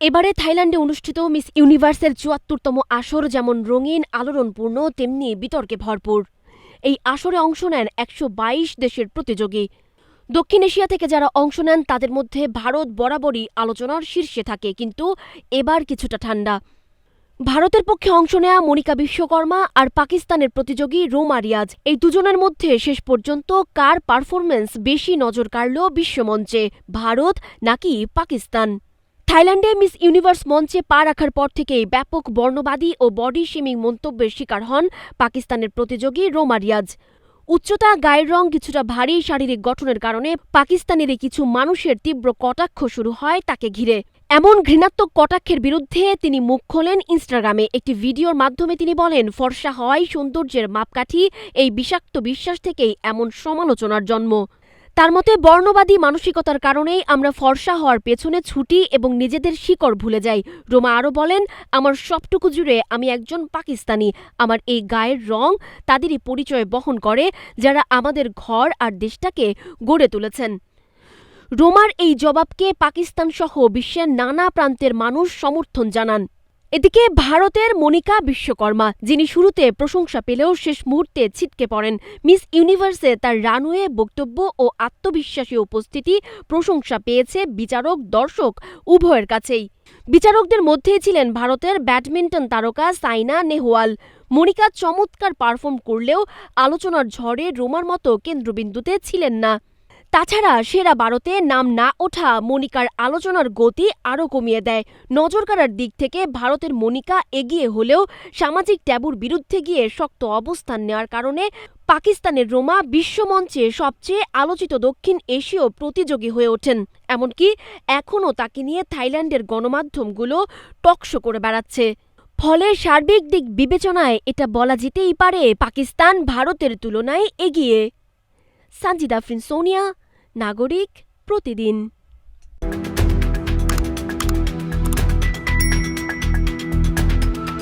এবারে থাইল্যান্ডে অনুষ্ঠিত মিস ইউনিভার্সের ৭৪তম আসর যেমন রঙিন আলোড়নপূর্ণ তেমনি বিতর্কে ভরপুর। এই আসরে অংশ নেন ১২২ দেশের প্রতিযোগী। দক্ষিণ এশিয়া থেকে যারা অংশ নেন তাদের মধ্যে ভারত বরাবরই আলোচনার শীর্ষে থাকে, কিন্তু এবার কিছুটা ঠান্ডা। ভারতের পক্ষে অংশ নেয়া মনিকা বিশ্বকর্মা আর পাকিস্তানের প্রতিযোগী রোমা রিয়াজ, এই দুজনের মধ্যে শেষ পর্যন্ত কার পারফরমেন্স বেশি নজর কাড়ল বিশ্বমঞ্চে, ভারত নাকি পাকিস্তান? থাইল্যান্ডে মিস ইউনিভার্স মঞ্চে পা রাখার পর থেকেই ব্যাপক বর্ণবাদী ও বডি শেমিং মন্তব্যের শিকার হন পাকিস্তানের প্রতিযোগী রোমা রিয়াজ। উচ্চতা, গায়ের রং, কিছুটা ভারী শারীরিক গঠনের কারণে পাকিস্তানেরই কিছু মানুষের তীব্র কটাক্ষ শুরু হয় তাকে ঘিরে। এমন ঘৃণাত্মক কটাক্ষের বিরুদ্ধে তিনি মুখ খোলেন ইনস্টাগ্রামে। একটি ভিডিওর মাধ্যমে তিনি বলেন, ফর্সা হওয়াই সৌন্দর্যের মাপকাঠি, এই বিষাক্ত বিশ্বাস থেকেই এমন সমালোচনার জন্ম। তার মতে, বর্ণবাদী মানসিকতার কারণেই আমরা ফর্সা হওয়ার পেছনে ছুটি এবং নিজেদের শিকড় ভুলে যাই। রোমা আরও বলেন, আমার সবটুকু জুড়ে আমি একজন পাকিস্তানি। আমার এই গায়ের রং তাদেরই পরিচয় বহন করে যারা আমাদের ঘর আর দেশটাকে গড়ে তুলেছেন। রোমার এই জবাবকে পাকিস্তান সহ বিশ্বের নানা প্রান্তের মানুষ সমর্থন জানান। এদিকে ভারতের মনিকা বিশ্বকর্মা, যিনি শুরুতে প্রশংসা পেলেও শেষ মুহূর্তে ছিটকে পড়েন। মিস ইউনিভার্সে তার রানওয়ে বক্তব্য ও আত্মবিশ্বাসী উপস্থিতি প্রশংসা পেয়েছে বিচারক, দর্শক উভয়ের কাছেই। বিচারকদের মধ্যেই ছিলেন ভারতের ব্যাডমিন্টন তারকা সাইনা নেহওয়াল। মনিকা চমৎকার পারফর্ম করলেও আলোচনার ঝড়ে রোমার মতো কেন্দ্রবিন্দুতে ছিলেন না। তাছাড়া সেরা ১২তে নাম না ওঠা মনিকার আলোচনার গতি আরও কমিয়ে দেয়। নজর কাড়ার দিক থেকে ভারতের মনিকা এগিয়ে হলেও সামাজিক ট্যাবুর বিরুদ্ধে গিয়ে শক্ত অবস্থান নেওয়ার কারণে পাকিস্তানের রোমা বিশ্বমঞ্চে সবচেয়ে আলোচিত দক্ষিণ এশীয় প্রতিযোগী হয়ে ওঠেন। এমনকি এখনও তাকে নিয়ে থাইল্যান্ডের গণমাধ্যমগুলো টকশো করে বেড়াচ্ছে। ফলে সার্বিক দিক বিবেচনায় এটা বলা যেতেই পারে পাকিস্তান ভারতের তুলনায় এগিয়ে। সানজিদা আফরিন, সোনিয়া, নাগরিক, প্রতিদিন।